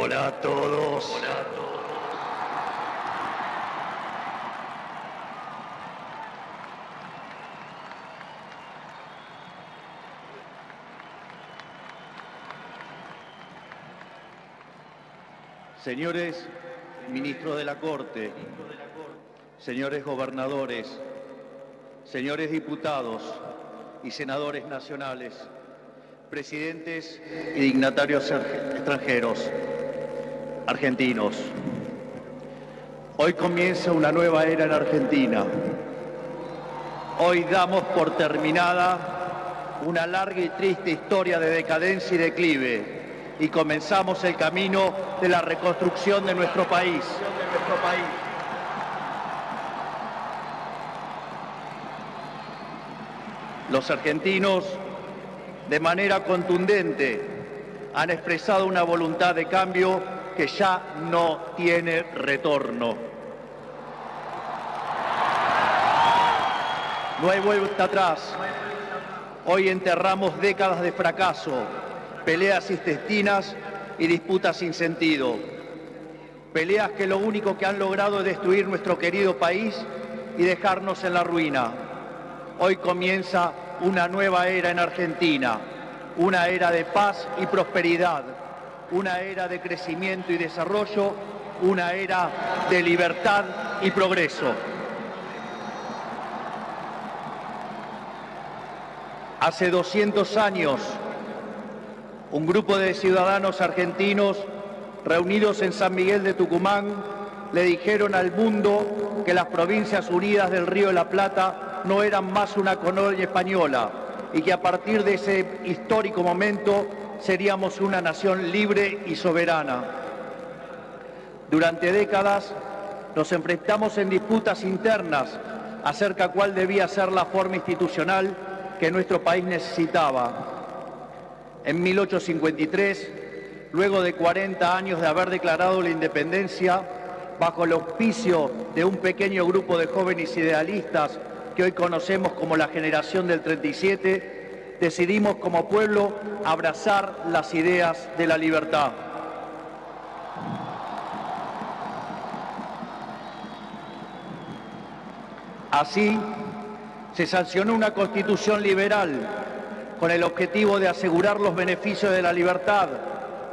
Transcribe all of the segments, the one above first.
Hola a todos. Hola a todos. Señores ministros de la Corte, señores gobernadores, señores diputados y senadores nacionales, presidentes y dignatarios extranjeros, argentinos. Hoy comienza una nueva era en Argentina. Hoy damos por terminada una larga y triste historia de decadencia y declive y comenzamos el camino de la reconstrucción de nuestro país. Los argentinos, de manera contundente, han expresado una voluntad de cambio que ya no tiene retorno. No hay vuelta atrás. Hoy enterramos décadas de fracaso, peleas intestinas y disputas sin sentido. Peleas que lo único que han logrado es destruir nuestro querido país y dejarnos en la ruina. Hoy comienza una nueva era en Argentina, una era de paz y prosperidad, una era de crecimiento y desarrollo, una era de libertad y progreso. Hace 200 años, un grupo de ciudadanos argentinos reunidos en San Miguel de Tucumán le dijeron al mundo que las Provincias Unidas del Río de la Plata no eran más una colonia española y que a partir de ese histórico momento seríamos una nación libre y soberana. Durante décadas nos enfrentamos en disputas internas acerca de cuál debía ser la forma institucional que nuestro país necesitaba. En 1853, luego de 40 años de haber declarado la independencia, bajo el auspicio de un pequeño grupo de jóvenes idealistas que hoy conocemos como la generación del 37, decidimos como pueblo abrazar las ideas de la libertad. Así, se sancionó una constitución liberal con el objetivo de asegurar los beneficios de la libertad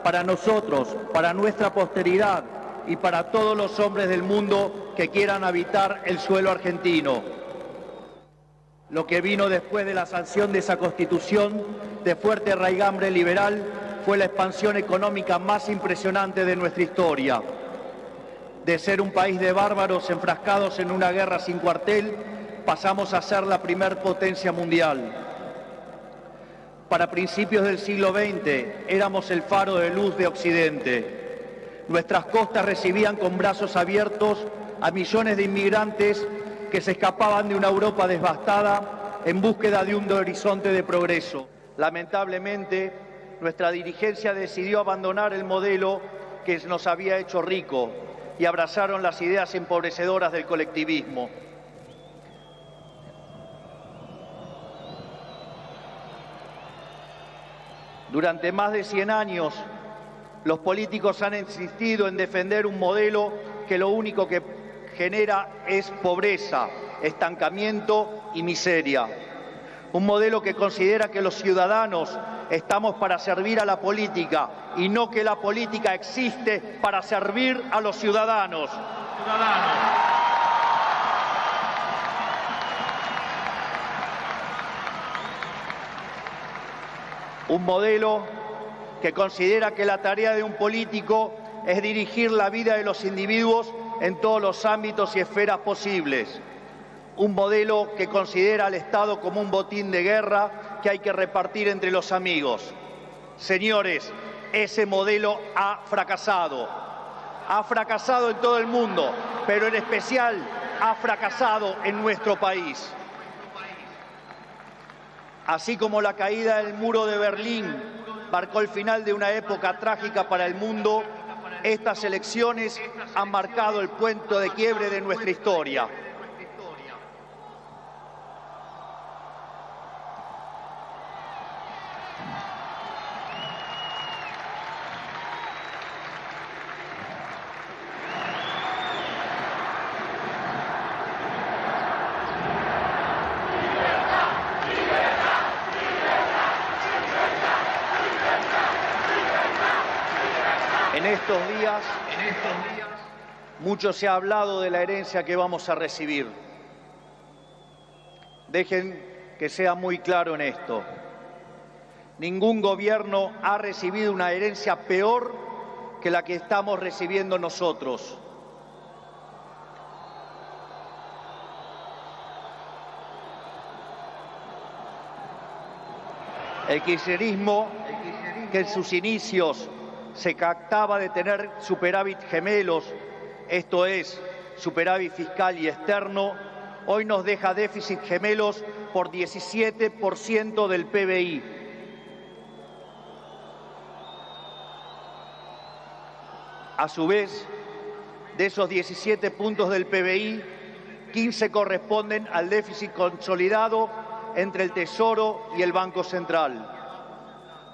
para nosotros, para nuestra posteridad y para todos los hombres del mundo que quieran habitar el suelo argentino. Lo que vino después de la sanción de esa constitución de fuerte raigambre liberal fue la expansión económica más impresionante de nuestra historia. De ser un país de bárbaros enfrascados en una guerra sin cuartel, pasamos a ser la primer potencia mundial. Para principios del siglo XX éramos el faro de luz de Occidente. Nuestras costas recibían con brazos abiertos a millones de inmigrantes que se escapaban de una Europa devastada en búsqueda de un horizonte de progreso. Lamentablemente, nuestra dirigencia decidió abandonar el modelo que nos había hecho rico y abrazaron las ideas empobrecedoras del colectivismo. Durante más de 100 años, los políticos han insistido en defender un modelo que lo único que genera es pobreza, estancamiento y miseria. Un modelo que considera que los ciudadanos estamos para servir a la política y no que la política existe para servir a los ciudadanos. Un modelo que considera que la tarea de un político es dirigir la vida de los individuos en todos los ámbitos y esferas posibles. Un modelo que considera al Estado como un botín de guerra que hay que repartir entre los amigos. Señores, ese modelo ha fracasado. Ha fracasado en todo el mundo, pero en especial ha fracasado en nuestro país. Así como la caída del muro de Berlín marcó el final de una época trágica para el mundo, estas elecciones han marcado el punto de quiebre de nuestra historia. En estos días, mucho se ha hablado de la herencia que vamos a recibir. Dejen que sea muy claro en esto. Ningún gobierno ha recibido una herencia peor que la que estamos recibiendo nosotros. El kirchnerismo, que en sus inicios se jactaba de tener superávit gemelos, esto es, superávit fiscal y externo, hoy nos deja déficit gemelos por 17% del PBI. A su vez, de esos 17 puntos del PBI, 15 corresponden al déficit consolidado entre el Tesoro y el Banco Central.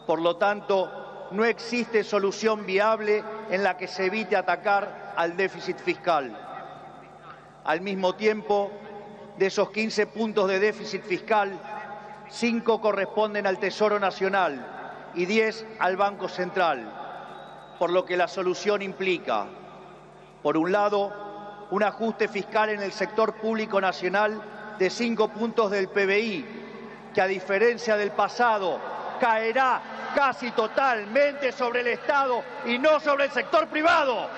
Por lo tanto, no existe solución viable en la que se evite atacar al déficit fiscal. Al mismo tiempo, de esos 15 puntos de déficit fiscal, 5 corresponden al Tesoro Nacional y 10 al Banco Central, por lo que la solución implica, por un lado, un ajuste fiscal en el sector público nacional de 5 puntos del PBI, que a diferencia del pasado, caerá casi totalmente sobre el Estado y no sobre el sector privado.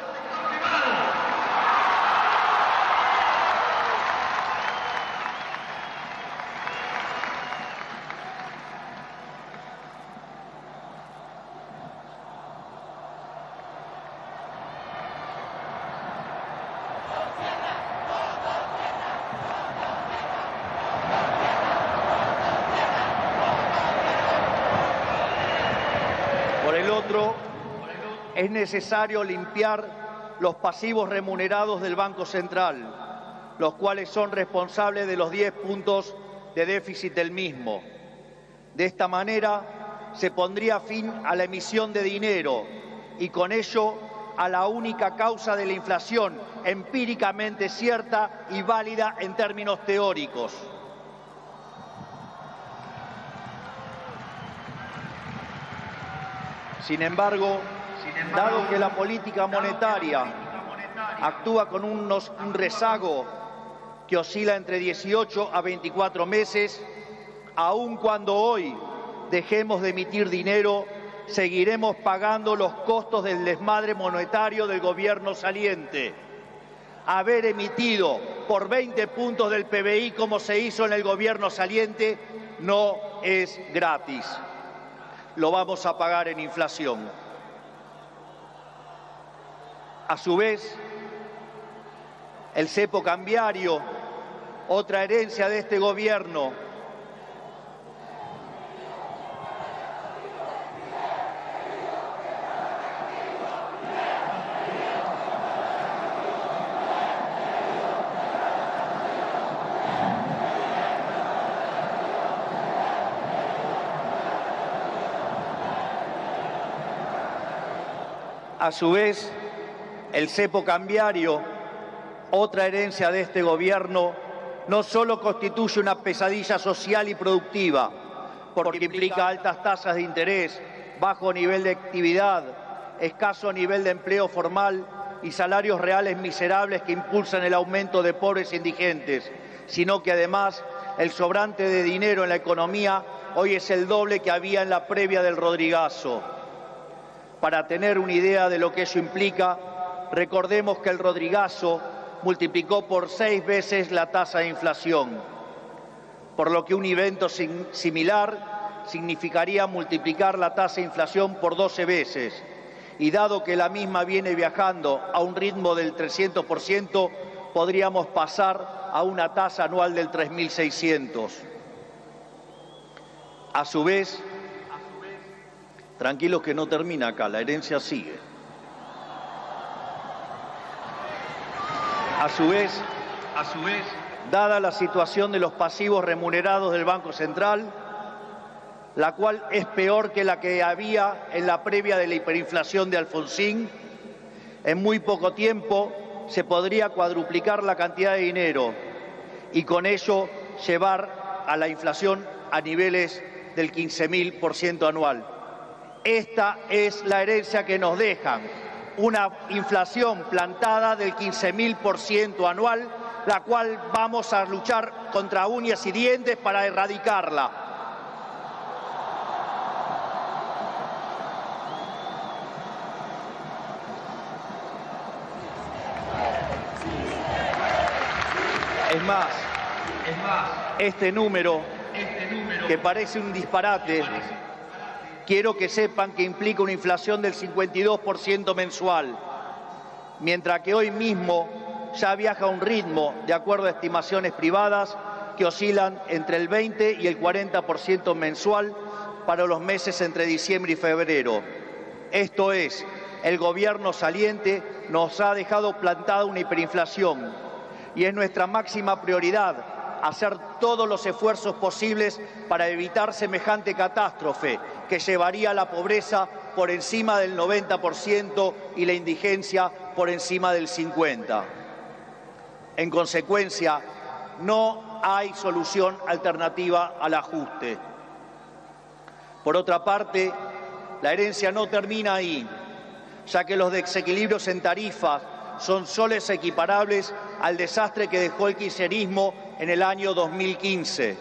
Por el otro, es necesario limpiar los pasivos remunerados del Banco Central, los cuales son responsables de los 10 puntos de déficit del mismo. De esta manera, se pondría fin a la emisión de dinero y con ello a la única causa de la inflación empíricamente cierta y válida en términos teóricos. Sin embargo, dado que la política monetaria actúa con un rezago que oscila entre 18 a 24 meses, aun cuando hoy dejemos de emitir dinero, seguiremos pagando los costos del desmadre monetario del gobierno saliente. Haber emitido por 20 puntos del PBI, como se hizo en el gobierno saliente, no es gratis. Lo vamos a pagar en inflación. A su vez, el cepo cambiario, otra herencia de este gobierno, a su vez, el cepo cambiario, otra herencia de este gobierno, no solo constituye una pesadilla social y productiva, porque implica altas tasas de interés, bajo nivel de actividad, escaso nivel de empleo formal y salarios reales miserables que impulsan el aumento de pobres e indigentes, sino que además el sobrante de dinero en la economía hoy es el doble que había en la previa del Rodrigazo. Para tener una idea de lo que eso implica, recordemos que el Rodrigazo multiplicó por 6 veces la tasa de inflación, por lo que un evento similar significaría multiplicar la tasa de inflación por 12 veces. Y dado que la misma viene viajando a un ritmo del 300%, podríamos pasar a una tasa anual del 3.600. A su vez, tranquilos que no termina acá, la herencia sigue. A su vez, dada la situación de los pasivos remunerados del Banco Central, la cual es peor que la que había en la previa de la hiperinflación de Alfonsín, en muy poco tiempo se podría cuadruplicar la cantidad de dinero y con ello llevar a la inflación a niveles del 15.000% anual. Esta es la herencia que nos dejan, una inflación plantada del 15.000% anual, la cual vamos a luchar contra uñas y dientes para erradicarla. Es más, este número, que parece un disparate, quiero que sepan que implica una inflación del 52% mensual, mientras que hoy mismo ya viaja a un ritmo, de acuerdo a estimaciones privadas, que oscilan entre el 20 y el 40% mensual para los meses entre diciembre y febrero. Esto es, el gobierno saliente nos ha dejado plantada una hiperinflación y es nuestra máxima prioridad hacer todos los esfuerzos posibles para evitar semejante catástrofe que llevaría a la pobreza por encima del 90% y la indigencia por encima del 50%. En consecuencia, no hay solución alternativa al ajuste. Por otra parte, la herencia no termina ahí, ya que los desequilibrios en tarifas son soles equiparables al desastre que dejó el kirchnerismo en el año 2015.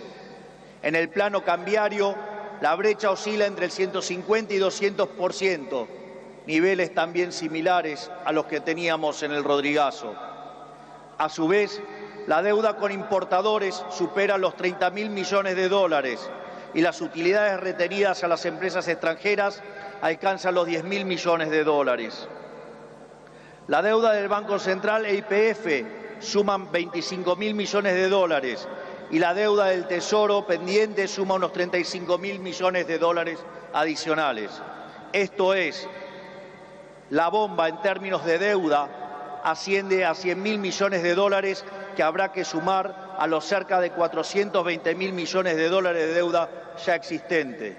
En el plano cambiario, la brecha oscila entre el 150 y 200%, niveles también similares a los que teníamos en el Rodrigazo. A su vez, la deuda con importadores supera los 30.000 millones de dólares y las utilidades retenidas a las empresas extranjeras alcanzan los 10.000 millones de dólares. La deuda del Banco Central e YPF suman 25.000 millones de dólares y la deuda del Tesoro pendiente suma unos 35.000 millones de dólares adicionales. Esto es, la bomba en términos de deuda asciende a 100.000 millones de dólares que habrá que sumar a los cerca de 420.000 millones de dólares de deuda ya existente.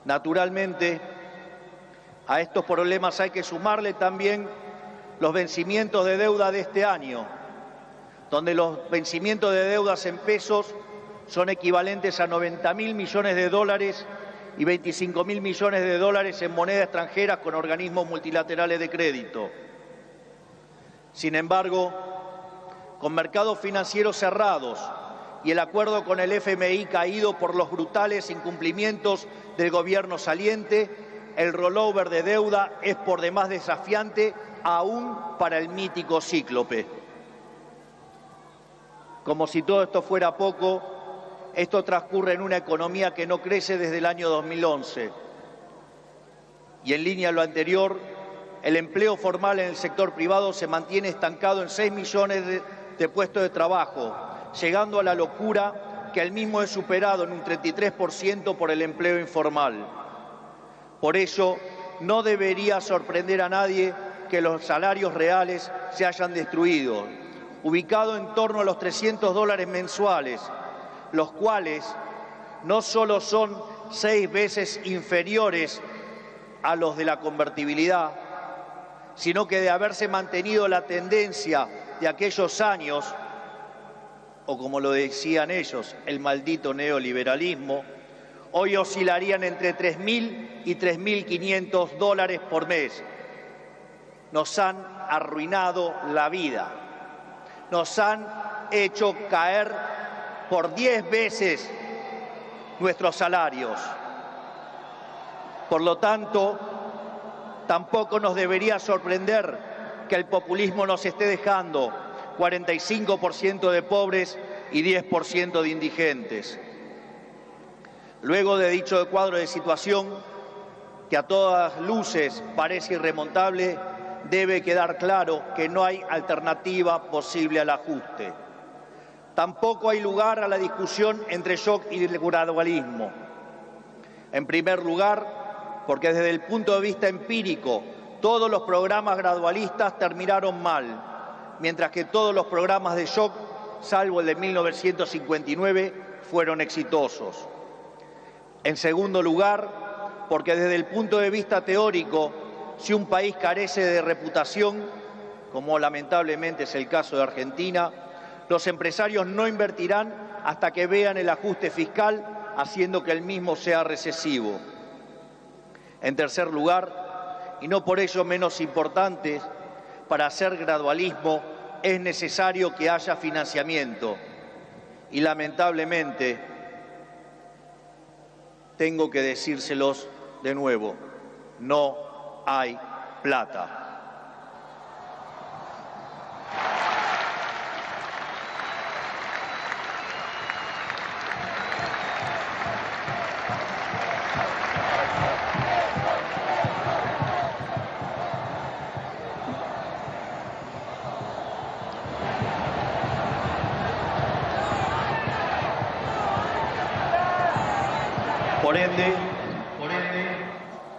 Naturalmente, a estos problemas hay que sumarle también los vencimientos de deuda de este año, donde los vencimientos de deudas en pesos son equivalentes a 90.000 millones de dólares y 25.000 millones de dólares en moneda extranjera con organismos multilaterales de crédito. Sin embargo, con mercados financieros cerrados y el acuerdo con el FMI caído por los brutales incumplimientos del gobierno saliente, el rollover de deuda es por demás desafiante aún para el mítico cíclope. Como si todo esto fuera poco, esto transcurre en una economía que no crece desde el año 2011. Y en línea a lo anterior, el empleo formal en el sector privado se mantiene estancado en 6 millones de puestos de trabajo, llegando a la locura que el mismo es superado en un 33% por el empleo informal. Por ello, no debería sorprender a nadie que los salarios reales se hayan destruido, ubicado en torno a los $300 mensuales, los cuales no solo son 6 veces inferiores a los de la convertibilidad, sino que de haberse mantenido la tendencia de aquellos años, o como lo decían ellos, el maldito neoliberalismo, hoy oscilarían entre 3.000 y 3.500 dólares por mes. Nos han arruinado la vida, nos han hecho caer por 10 veces nuestros salarios. Por lo tanto, tampoco nos debería sorprender que el populismo nos esté dejando 45% de pobres y 10% de indigentes. Luego de dicho cuadro de situación, que a todas luces parece irremontable, debe quedar claro que no hay alternativa posible al ajuste. Tampoco hay lugar a la discusión entre shock y el gradualismo. En primer lugar, porque desde el punto de vista empírico, todos los programas gradualistas terminaron mal, mientras que todos los programas de shock, salvo el de 1959, fueron exitosos. En segundo lugar, porque desde el punto de vista teórico, si un país carece de reputación, como lamentablemente es el caso de Argentina, los empresarios no invertirán hasta que vean el ajuste fiscal, haciendo que el mismo sea recesivo. En tercer lugar, y no por ello menos importantes, para hacer gradualismo es necesario que haya financiamiento. Y lamentablemente, tengo que decírselos de nuevo, no hay plata. Por ende,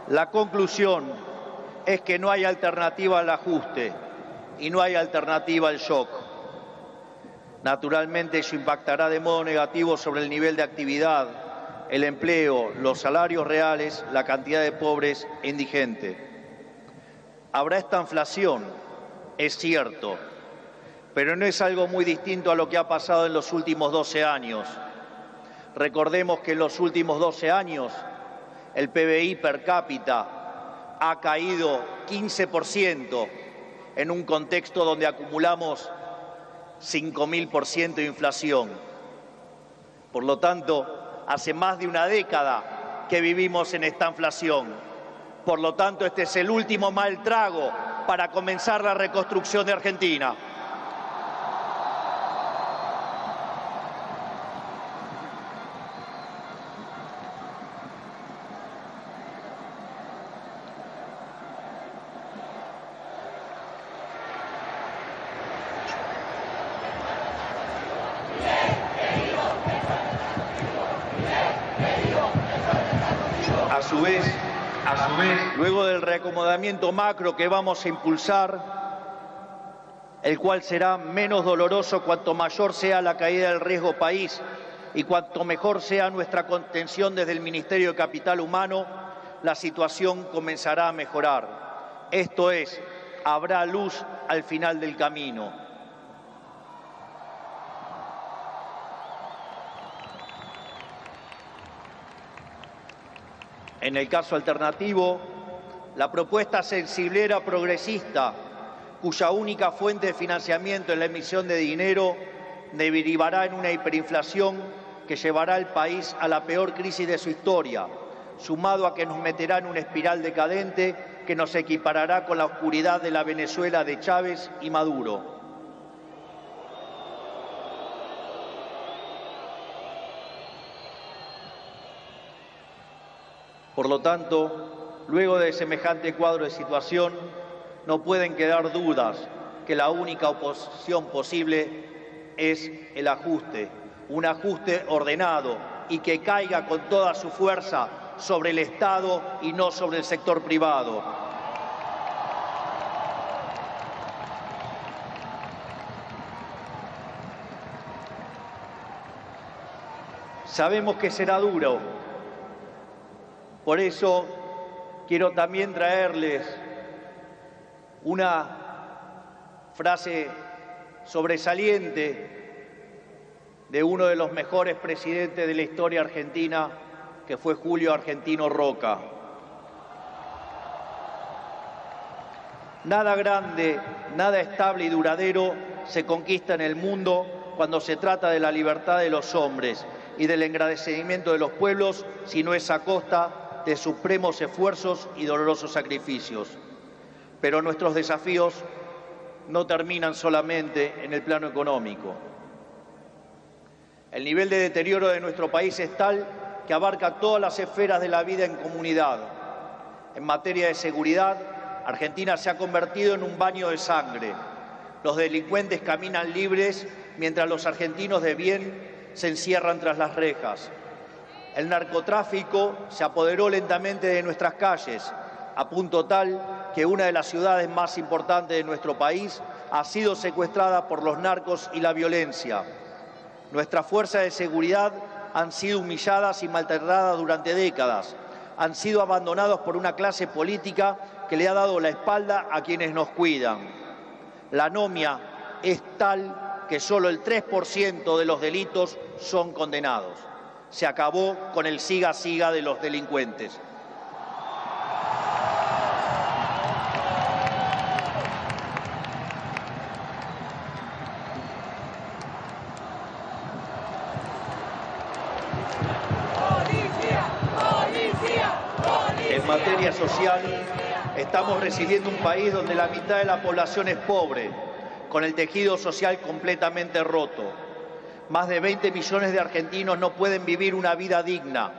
la conclusión es que no hay alternativa al ajuste y no hay alternativa al shock. Naturalmente, eso impactará de modo negativo sobre el nivel de actividad, el empleo, los salarios reales, la cantidad de pobres e indigentes. Habrá esta inflación, es cierto, pero no es algo muy distinto a lo que ha pasado en los últimos 12 años. Recordemos que en los últimos 12 años el PBI per cápita ha caído 15% en un contexto donde acumulamos 5.000% de inflación. Por lo tanto, hace más de una década que vivimos en esta inflación. Por lo tanto, este es el último mal trago para comenzar la reconstrucción de Argentina. A su vez, luego del reacomodamiento macro que vamos a impulsar, el cual será menos doloroso cuanto mayor sea la caída del riesgo país y cuanto mejor sea nuestra contención desde el Ministerio de Capital Humano, la situación comenzará a mejorar. Esto es, habrá luz al final del camino. En el caso alternativo, la propuesta sensiblera progresista, cuya única fuente de financiamiento es la emisión de dinero, derivará en una hiperinflación que llevará al país a la peor crisis de su historia, sumado a que nos meterá en una espiral decadente que nos equiparará con la oscuridad de la Venezuela de Chávez y Maduro. Por lo tanto, luego de semejante cuadro de situación, no pueden quedar dudas que la única oposición posible es el ajuste, un ajuste ordenado y que caiga con toda su fuerza sobre el Estado y no sobre el sector privado. Sabemos que será duro. Por eso quiero también traerles una frase sobresaliente de uno de los mejores presidentes de la historia argentina, que fue Julio Argentino Roca. Nada grande, nada estable y duradero se conquista en el mundo cuando se trata de la libertad de los hombres y del engrandecimiento de los pueblos, si no es a costa de supremos esfuerzos y dolorosos sacrificios. Pero nuestros desafíos no terminan solamente en el plano económico. El nivel de deterioro de nuestro país es tal que abarca todas las esferas de la vida en comunidad. En materia de seguridad, Argentina se ha convertido en un baño de sangre. Los delincuentes caminan libres mientras los argentinos de bien se encierran tras las rejas. El narcotráfico se apoderó lentamente de nuestras calles, a punto tal que una de las ciudades más importantes de nuestro país ha sido secuestrada por los narcos y la violencia. Nuestras fuerzas de seguridad han sido humilladas y maltratadas durante décadas. Han sido abandonados por una clase política que le ha dado la espalda a quienes nos cuidan. La anomia es tal que solo el 3% de los delitos son condenados. Se acabó con el siga-siga de los delincuentes. materia social, estamos recibiendo un país donde la mitad de la población es pobre, con el tejido social completamente roto. Más de 20 millones de argentinos no pueden vivir una vida digna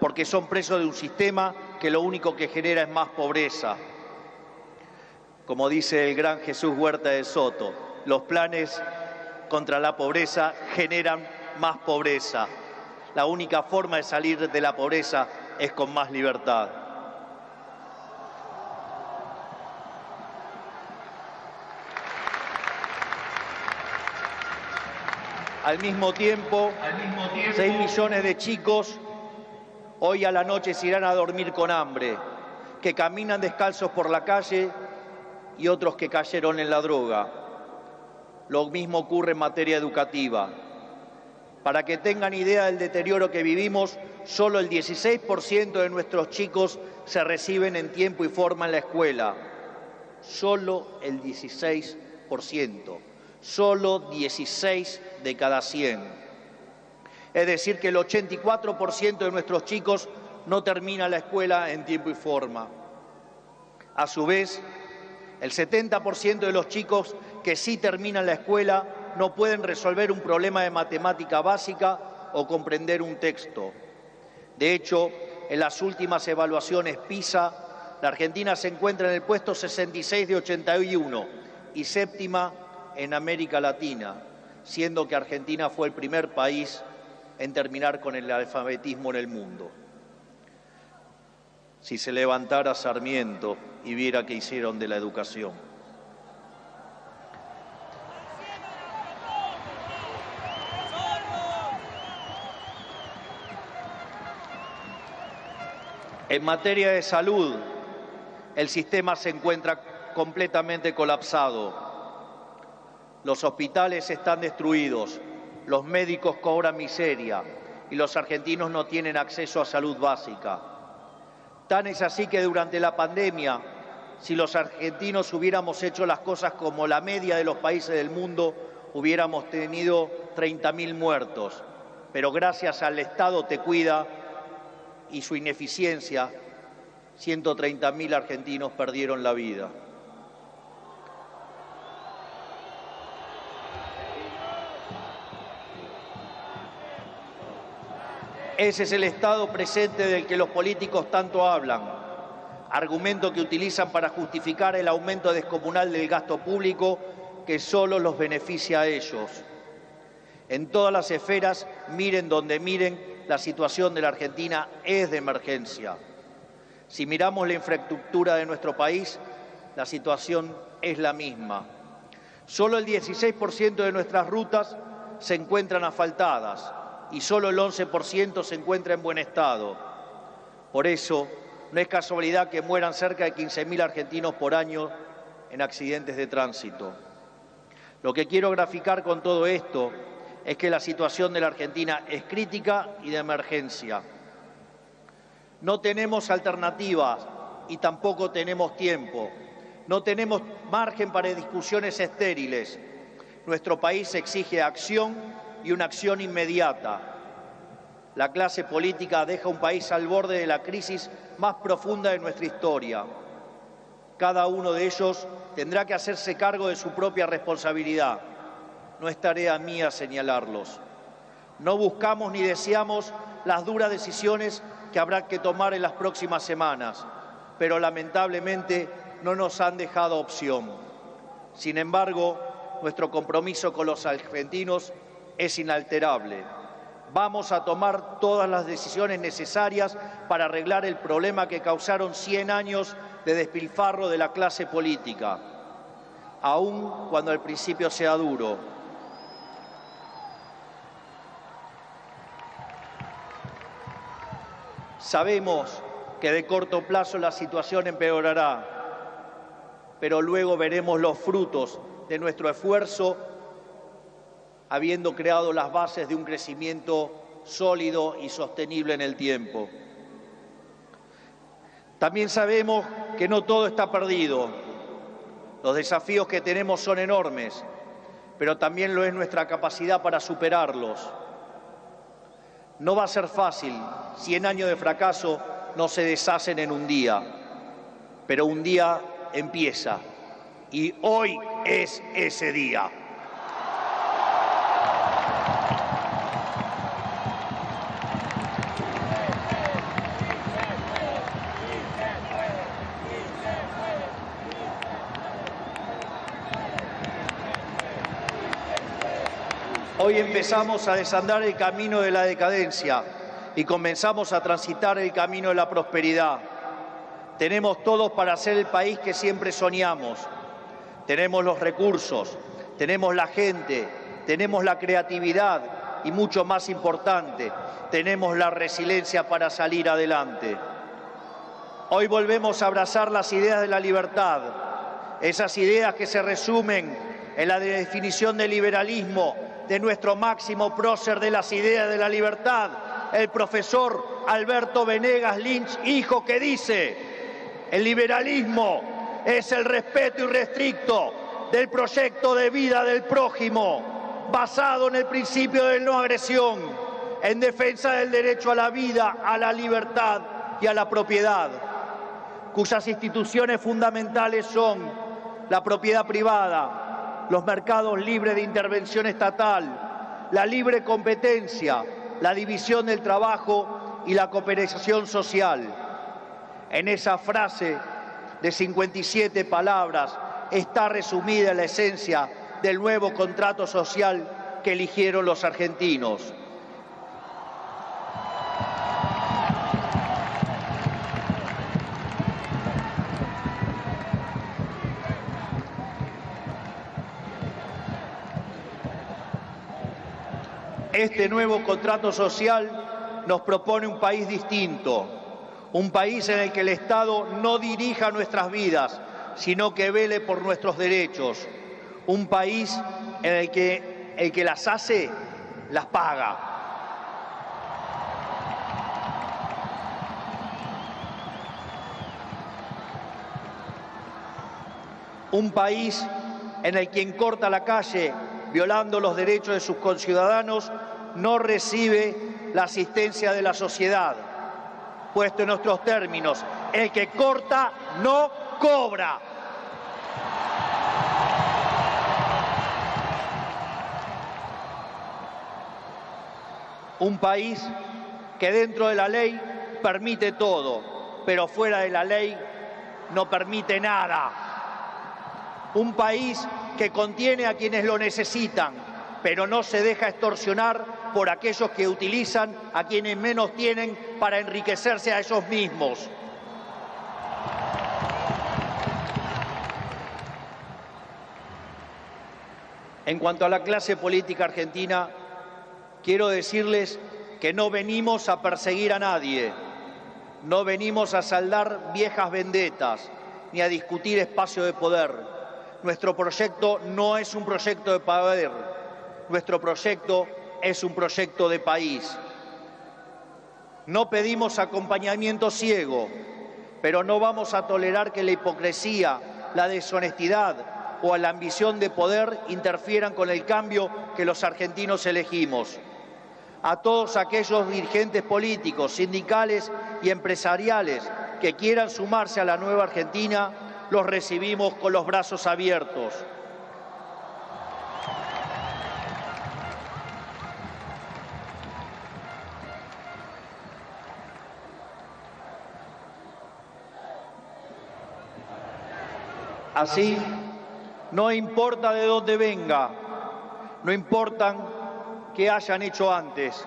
porque son presos de un sistema que lo único que genera es más pobreza. Como dice el gran Jesús Huerta de Soto, los planes contra la pobreza generan más pobreza. La única forma de salir de la pobreza es con más libertad. Al mismo tiempo, 6 millones de chicos hoy a la noche se irán a dormir con hambre, que caminan descalzos por la calle y otros que cayeron en la droga. Lo mismo ocurre en materia educativa. Para que tengan idea del deterioro que vivimos, solo el 16% de nuestros chicos se reciben en tiempo y forma en la escuela. Solo el 16%. Solo 16 de cada 100. Es decir, que el 84% de nuestros chicos no termina la escuela en tiempo y forma. A su vez, el 70% de los chicos que sí terminan la escuela no pueden resolver un problema de matemática básica o comprender un texto. De hecho, en las últimas evaluaciones PISA, la Argentina se encuentra en el puesto 66 de 81 y séptima en América Latina, siendo que Argentina fue el primer país en terminar con el alfabetismo en el mundo. Si se levantara Sarmiento y viera qué hicieron de la educación. En materia de salud, el sistema se encuentra completamente colapsado. Los hospitales están destruidos, los médicos cobran miseria y los argentinos no tienen acceso a salud básica. Tan es así que durante la pandemia, si los argentinos hubiéramos hecho las cosas como la media de los países del mundo, hubiéramos tenido 30.000 muertos. Pero gracias al Estado Te Cuida y su ineficiencia, 130.000 argentinos perdieron la vida. Ese es el estado presente del que los políticos tanto hablan, argumento que utilizan para justificar el aumento descomunal del gasto público que solo los beneficia a ellos. En todas las esferas, miren donde miren, la situación de la Argentina es de emergencia. Si miramos la infraestructura de nuestro país, la situación es la misma. Solo el 16% de nuestras rutas se encuentran asfaltadas y solo el 11% se encuentra en buen estado. Por eso, no es casualidad que mueran cerca de 15.000 argentinos por año en accidentes de tránsito. Lo que quiero graficar con todo esto es que la situación de la Argentina es crítica y de emergencia. No tenemos alternativas y tampoco tenemos tiempo. No tenemos margen para discusiones estériles. Nuestro país exige acción y una acción inmediata. La clase política deja un país al borde de la crisis más profunda de nuestra historia. Cada uno de ellos tendrá que hacerse cargo de su propia responsabilidad. No es tarea mía señalarlos. No buscamos ni deseamos las duras decisiones que habrá que tomar en las próximas semanas, pero lamentablemente no nos han dejado opción. Sin embargo, nuestro compromiso con los argentinos es inalterable. Vamos a tomar todas las decisiones necesarias para arreglar el problema que causaron 100 años de despilfarro de la clase política, aun cuando al principio sea duro. Sabemos que de corto plazo la situación empeorará, pero luego veremos los frutos de nuestro esfuerzo, habiendo creado las bases de un crecimiento sólido y sostenible en el tiempo. También sabemos que no todo está perdido. Los desafíos que tenemos son enormes, pero también lo es nuestra capacidad para superarlos. No va a ser fácil. 100 años de fracaso no se deshacen en un día. pero un día empieza y hoy es ese día. Hoy empezamos a desandar el camino de la decadencia y comenzamos a transitar el camino de la prosperidad. Tenemos todos para ser el país que siempre soñamos. Tenemos los recursos, tenemos la gente, tenemos la creatividad y, mucho más importante, tenemos la resiliencia para salir adelante. Hoy volvemos a abrazar las ideas de la libertad, esas ideas que se resumen en la definición del liberalismo de nuestro máximo prócer de las ideas de la libertad, el profesor Alberto Venegas Lynch, hijo, que dice: el liberalismo es el respeto irrestricto del proyecto de vida del prójimo, basado en el principio de no agresión, en defensa del derecho a la vida, a la libertad y a la propiedad, cuyas instituciones fundamentales son la propiedad privada, los mercados libres de intervención estatal, la libre competencia, la división del trabajo y la cooperación social. En esa frase de 57 palabras está resumida la esencia del nuevo contrato social que eligieron los argentinos. Este nuevo contrato social nos propone un país distinto, un país en el que el Estado no dirija nuestras vidas, sino que vele por nuestros derechos, un país en el que las hace, las paga. Un país en el que quien corta la calle violando los derechos de sus conciudadanos no recibe la asistencia de la sociedad. Puesto en nuestros términos, el que corta no cobra. Un país que dentro de la ley permite todo, pero fuera de la ley no permite nada. Un país que contiene a quienes lo necesitan, pero no se deja extorsionar por aquellos que utilizan a quienes menos tienen para enriquecerse a ellos mismos. En cuanto a la clase política argentina, quiero decirles que no venimos a perseguir a nadie, no venimos a saldar viejas vendetas, ni a discutir espacio de poder. Nuestro proyecto no es un proyecto de poder, nuestro proyecto es un proyecto de país. No pedimos acompañamiento ciego, pero no vamos a tolerar que la hipocresía, la deshonestidad o la ambición de poder interfieran con el cambio que los argentinos elegimos. A todos aquellos dirigentes políticos, sindicales y empresariales que quieran sumarse a la nueva Argentina, los recibimos con los brazos abiertos. Así, no importa de dónde venga, no importa qué hayan hecho antes,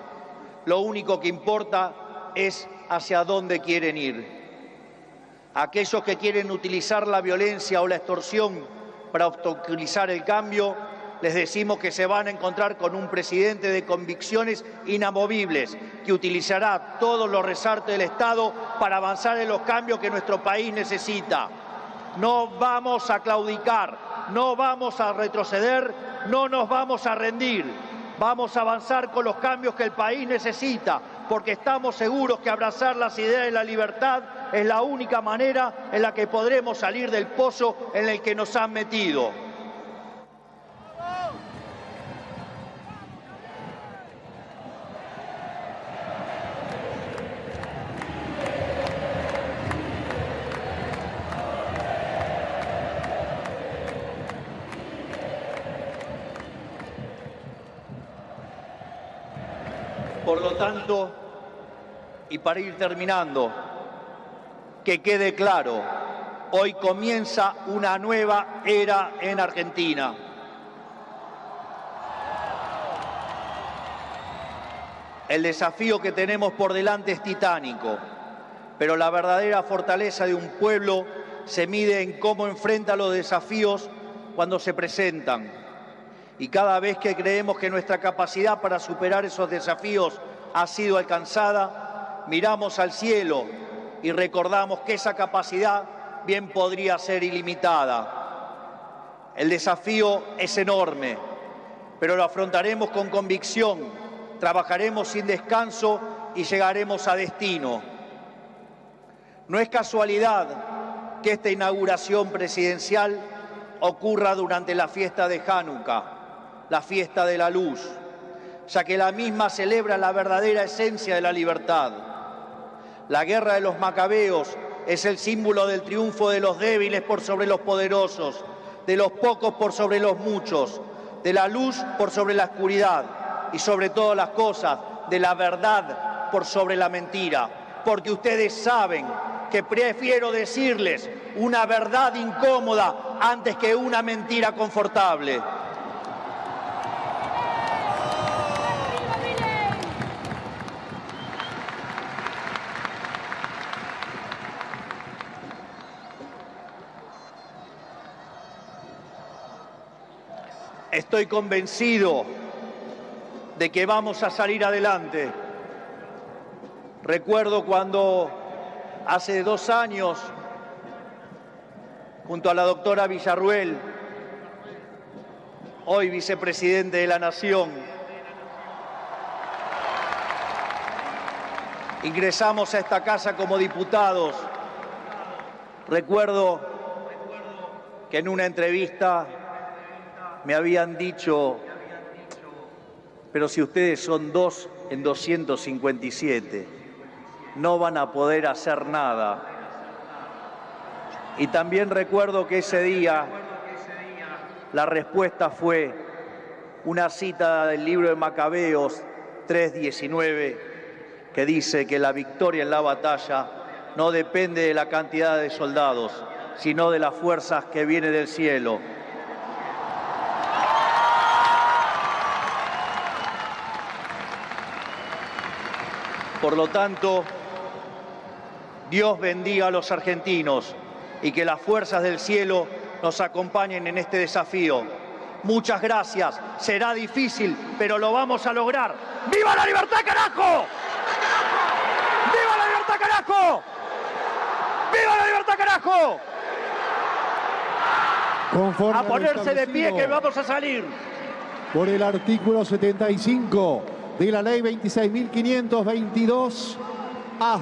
lo único que importa es hacia dónde quieren ir. Aquellos que quieren utilizar la violencia o la extorsión para obstaculizar el cambio, les decimos que se van a encontrar con un presidente de convicciones inamovibles, que utilizará todos los resortes del Estado para avanzar en los cambios que nuestro país necesita. No vamos a claudicar, no vamos a retroceder, no nos vamos a rendir. Vamos a avanzar con los cambios que el país necesita, porque estamos seguros que abrazar las ideas de la libertad es la única manera en la que podremos salir del pozo en el que nos han metido. lo tanto, y para ir terminando, que quede claro, hoy comienza una nueva era en Argentina. El desafío que tenemos por delante es titánico, pero la verdadera fortaleza de un pueblo se mide en cómo enfrenta los desafíos cuando se presentan. Y cada vez que creemos que nuestra capacidad para superar esos desafíos ha sido alcanzada, miramos al cielo y recordamos que esa capacidad bien podría ser ilimitada. El desafío es enorme, pero lo afrontaremos con convicción. Trabajaremos sin descanso y llegaremos a destino. No es casualidad que esta inauguración presidencial ocurra durante la fiesta de Hanukkah, la fiesta de la luz, ya que la misma celebra la verdadera esencia de la libertad. La guerra de los macabeos es el símbolo del triunfo de los débiles por sobre los poderosos, de los pocos por sobre los muchos, de la luz por sobre la oscuridad, y sobre todas las cosas, de la verdad por sobre la mentira. Porque ustedes saben que prefiero decirles una verdad incómoda antes que una mentira confortable. Estoy convencido de que vamos a salir adelante. Recuerdo cuando hace 2 años, junto a la doctora Villarruel, hoy vicepresidente de la Nación, ingresamos a esta casa como diputados. Recuerdo que en una entrevista me habían dicho: pero si ustedes son 2 en 257, no van a poder hacer nada. Y también recuerdo que ese día la respuesta fue una cita del libro de Macabeos 3:19, que dice que la victoria en la batalla no depende de la cantidad de soldados, sino de las fuerzas que vienen del cielo. Por lo tanto, Dios bendiga a los argentinos y que las fuerzas del cielo nos acompañen en este desafío. Muchas gracias. Será difícil, pero lo vamos a lograr. ¡Viva la libertad, carajo! ¡Viva la libertad, carajo! ¡Viva la libertad, carajo! Conforme a ponerse de pie que vamos a salir. Por el artículo 75 de la ley 26.522,